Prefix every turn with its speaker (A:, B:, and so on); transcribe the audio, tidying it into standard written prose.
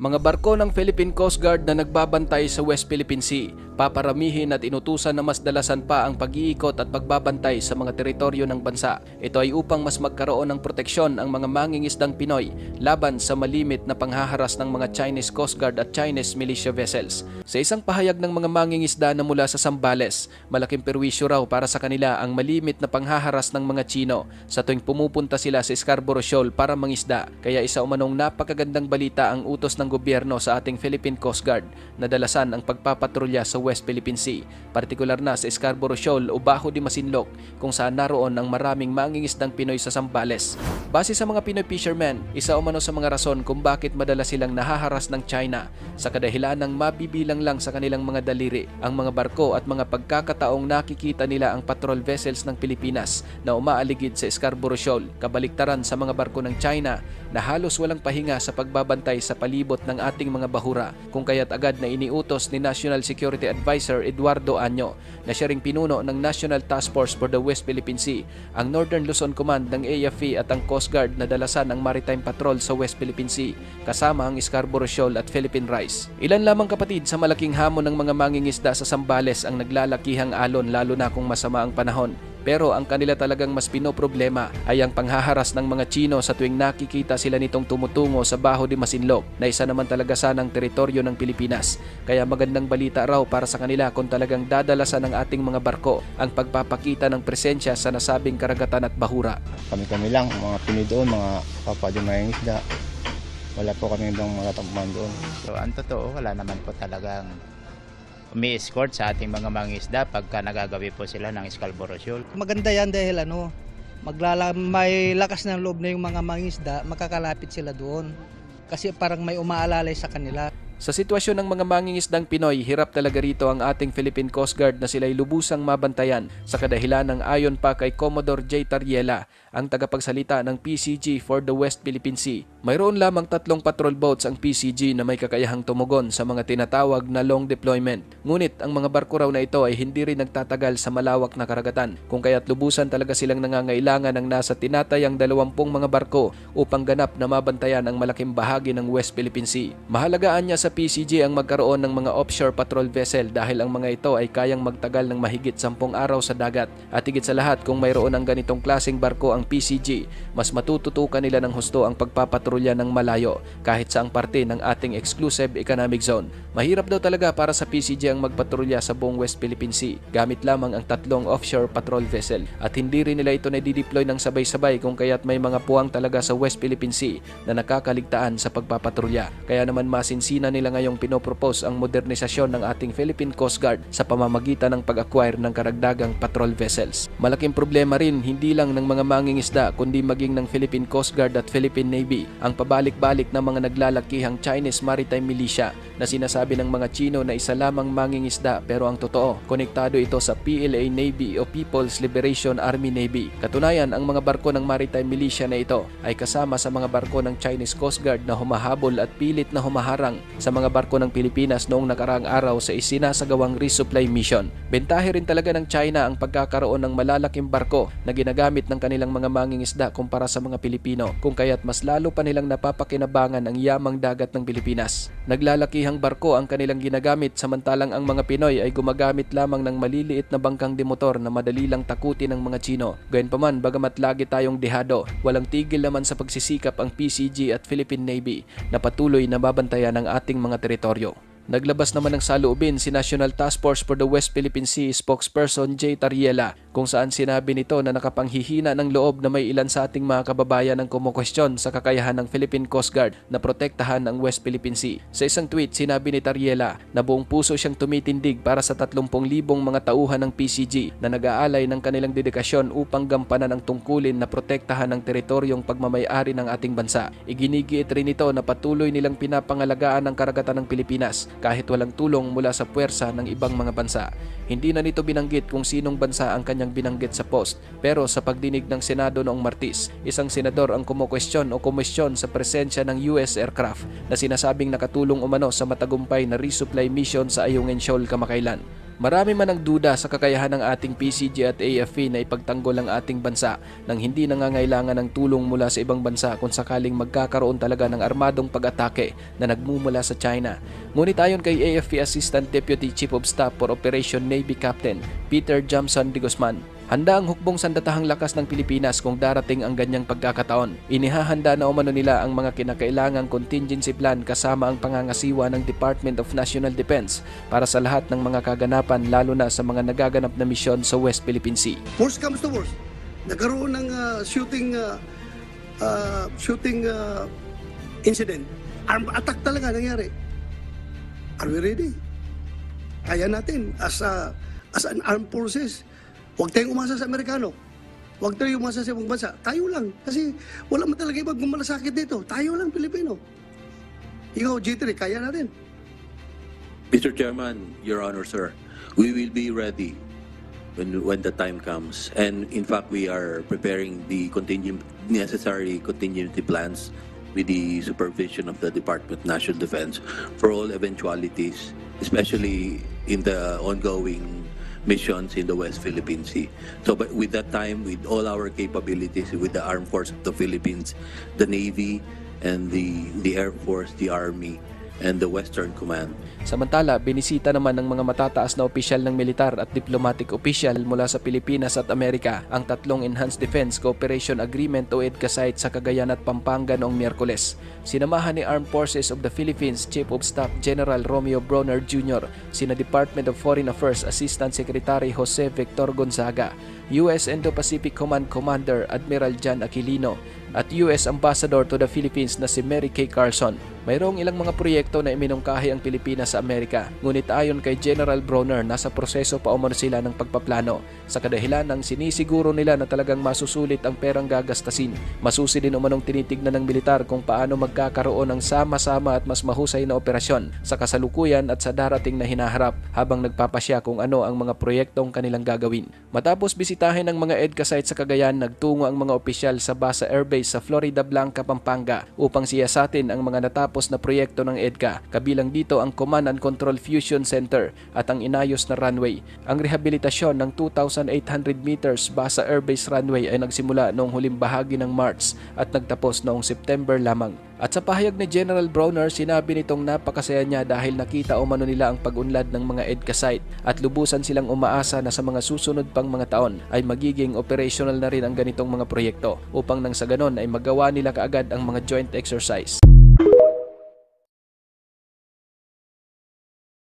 A: Mga barko ng Philippine Coast Guard na nagbabantay sa West Philippine Sea, paparamihin at inutusan na mas dalasan pa ang pag-iikot at pagbabantay sa mga teritoryo ng bansa. Ito ay upang mas magkaroon ng proteksyon ang mga mangingisdang Pinoy laban sa malimit na panghaharas ng mga Chinese Coast Guard at Chinese militia vessels. Sa isang pahayag ng mga mangingisda na mula sa Zambales, malaking perwisyo raw para sa kanila ang malimit na panghaharas ng mga Chino sa tuwing pumupunta sila sa Scarborough Shoal para mangisda. Kaya isa umanong napakagandang balita ang utos ng gobyerno sa ating Philippine Coast Guard na dalasan ang pagpapatrolya sa West Philippine Sea, partikular na sa Scarborough Shoal o Bajo de Masinloc kung saan naroon ang maraming mangingisdang Pinoy sa Zambales. Base sa mga Pinoy fishermen, isa umano sa mga rason kung bakit madalas silang nahaharas ng China sa kadahilanang mabibilang lang sa kanilang mga daliri ang mga barko at mga pagkakataong nakikita nila ang patrol vessels ng Pilipinas na umaaligid sa Scarborough Shoal, kabaliktaran sa mga barko ng China na halos walang pahinga sa pagbabantay sa palibot ng ating mga bahura, kung kaya't agad na iniutos ni National Security Advisor Eduardo Año na siya ring pinuno ng National Task Force for the West Philippine Sea, ang Northern Luzon Command ng AFP at ang Coast Guard na dalasan ang maritime patrol sa West Philippine Sea kasama ang Scarborough Shoal at Philippine Rise. Ilan lamang kapatid sa malaking hamon ng mga mangingisda sa Zambales ang naglalakihang alon lalo na kung masama ang panahon. Pero ang kanila talagang mas pinoproblema ay ang panghaharas ng mga Chino sa tuwing nakikita sila nitong tumutungo sa Bajo de Masinloc na isa naman talaga sanang teritoryo ng Pilipinas. Kaya magandang balita raw para sa kanila kung talagang dadalasan ng ating mga barko ang pagpapakita ng presensya sa nasabing karagatan at bahura.
B: Kami lang, mga Pinoy doon, mga kapadyo na isda. Wala po kami ibang mga tampan doon.
C: So ang totoo, wala naman po talagang umi-escort sa ating mga mangingisda pagka nagagawi po sila ng Scarborough Shoal.
D: Maganda yan dahil may lakas ng loob na yung mga mangingisda, makakalapit sila doon. Kasi parang may umaalalay sa kanila.
A: Sa sitwasyon ng mga mangingisdang Pinoy, hirap talaga rito ang ating Philippine Coast Guard na sila'y lubusang mabantayan sa kadahilan ng ayon pa kay Commodore J. Tariela, ang tagapagsalita ng PCG for the West Philippine Sea. Mayroon lamang 3 patrol boats ang PCG na may kakayahang tumugon sa mga tinatawag na long deployment. Ngunit ang mga barko raw na ito ay hindi rin nagtatagal sa malawak na karagatan, kung kaya't lubusan talaga silang nangangailangan ng nasa tinatayang 20 mga barko upang ganap na mabantayan ang malaking bahagi ng West Philippine Sea. Mahalagaan niya sa PCG ang magkaroon ng mga offshore patrol vessel dahil ang mga ito ay kayang magtagal ng mahigit 10 araw sa dagat. At higit sa lahat, kung mayroon ng ganitong klaseng barko ang PCG, mas matututukan nila ng husto ang pagpapatrolya ng malayo kahit saang parte ng ating exclusive economic zone. Mahirap daw talaga para sa PCG ang magpatrolya sa buong West Philippine Sea gamit lamang ang 3 offshore patrol vessel at hindi rin nila ito na-deploy ng sabay-sabay kung kaya't may mga puwang talaga sa West Philippine Sea na nakakaligtaan sa pagpapatrolya. Kaya naman masinsina nila ngayong pinopropose ang modernisasyon ng ating Philippine Coast Guard sa pamamagitan ng pag-acquire ng karagdagang patrol vessels. Malaking problema rin hindi lang ng mga mangingisda kundi maging ng Philippine Coast Guard at Philippine Navy ang pabalik-balik ng mga naglalakihang Chinese Maritime Militia na sinasabi ng mga Chino na isa lamang mangingisda pero ang totoo, konektado ito sa PLA Navy o People's Liberation Army Navy. Katunayan, ang mga barko ng Maritime Militia na ito ay kasama sa mga barko ng Chinese Coast Guard na humahabol at pilit na humaharang sa mga barko ng Pilipinas noong nakaraang araw sa isinasagawang resupply mission. Bentahe rin talaga ng China ang pagkakaroon ng malalaking barko na ginagamit ng kanilang mga mangingisda kumpara sa mga Pilipino, kung kaya't mas lalo pa nilang napapakinabangan ang yamang dagat ng Pilipinas. Naglalakihang barko ang kanilang ginagamit samantalang ang mga Pinoy ay gumagamit lamang ng maliliit na bangkang demotor na madali lang takutin ng mga Chino. Gayunpaman, bagamat lagi tayong dehado, walang tigil naman sa pagsisikap ang PCG at Philippine Navy na patuloy na babantayan ang ating mga teritoryo. Naglabas naman ng saloobin si National Task Force for the West Philippine Sea spokesperson J. Tariela kung saan sinabi nito na nakapanghihina ng loob na may ilan sa ating mga kababayan ang kumukwestiyon sa kakayahan ng Philippine Coast Guard na protektahan ang West Philippine Sea. Sa isang tweet, sinabi ni Tariela na buong puso siyang tumitindig para sa 30,000 mga tauhan ng PCG na nag-aalay ng kanilang dedikasyon upang gampanan ang tungkulin na protektahan ang teritoryong pagmamay-ari ng ating bansa. Iginigiit rin ito na patuloy nilang pinapangalagaan ang karagatan ng Pilipinas kahit walang tulong mula sa puwersa ng ibang mga bansa. Hindi na nito binanggit kung sinong bansa ang kanyang binanggit sa post, pero sa pagdinig ng Senado noong Martes, isang senador ang kumukwestiyon o komisyon sa presensya ng US aircraft na sinasabing nakatulong umano sa matagumpay na resupply mission sa Ayungin Shoal kamakailan. Marami man ang duda sa kakayahan ng ating PCG at AFP na ipagtanggol ang ating bansa nang hindi nangangailangan ng tulong mula sa ibang bansa kung sakaling magkakaroon talaga ng armadong pag-atake na nagmumula sa China. Ngunit ayon kay AFP Assistant Deputy Chief of Staff for Operation Navy Captain Peter Jamson de Guzman, handa ang hukbong sandatahang lakas ng Pilipinas kung darating ang ganyang pagkakataon. Inihahanda na umano nila ang mga kinakailangang contingency plan kasama ang pangangasiwa ng Department of National Defense para sa lahat ng mga kaganapan lalo na sa mga nagaganap na misyon sa West Philippine Sea.
E: Worst comes to worst, nagkaroon ng shooting incident. Armed attack talaga nangyari. Are we ready? Kaya natin as an armed forces. Huwag tayong umasa sa Amerikano. Huwag tayong umasa sa ibang bansa. Tayo lang. Kasi wala man talaga ibang malasakit dito. Tayo lang, Pilipino. Ikaw, G3, kaya natin.
F: Mr. Chairman, Your Honor, sir, we will be ready when the time comes. And in fact, we are preparing the necessary contingency plans with the supervision of the Department of National Defense for all eventualities, especially in the ongoing missions in the West Philippine Sea. So but with that time, with all our capabilities, with the Armed Forces of the Philippines, the Navy, and the Air Force, the Army, and the Western Command.
A: Samantala, binisita naman ng mga matataas na opisyal ng militar at diplomatic opisyal mula sa Pilipinas at Amerika ang tatlong Enhanced Defense Cooperation Agreement o EDCA site sa Cagayan at Pampanga noong Miyerkules. Sinamahan ni Armed Forces of the Philippines Chief of Staff General Romeo Bronner Jr., sina Department of Foreign Affairs Assistant Secretary Jose Victor Gonzaga, U.S. Indo-Pacific Command Commander Admiral John Aquilino, at U.S. Ambassador to the Philippines na si Mary Kay Carlson. Mayroong ilang mga proyekto na iminungkahi ang Pilipinas sa Amerika, ngunit ayon kay General Bronner, nasa proseso pa umano sila ng pagpaplano sa kadahilan ng sinisiguro nila na talagang masusulit ang perang gagastasin. Masusi din umanong tinitignan ng militar kung paano magkakaroon ng sama-sama at mas mahusay na operasyon sa kasalukuyan at sa darating na hinaharap habang nagpapasya kung ano ang mga proyektong kanilang gagawin. Matapos bisitahin ng mga EDCA site sa Cagayan, nagtungo ang mga opisyal sa Basa Air Base sa Florida Blanca, Pampanga upang siyasatin ang mga natapos na proyekto ng EDCA. Kabilang dito ang Command and Control Fusion Center at ang inayos na runway. Ang rehabilitasyon ng 2,800 meters Basa Air Base runway ay nagsimula noong huling bahagi ng March at nagtapos noong September lamang. At sa pahayag ni General Bronner, sinabi nitong napakasaya niya dahil nakita umano nila ang pag-unlad ng mga EDCA site at lubusan silang umaasa na sa mga susunod pang mga taon ay magiging operational na rin ang ganitong mga proyekto upang nang sa ganon ay magawa nila kaagad ang mga joint exercise.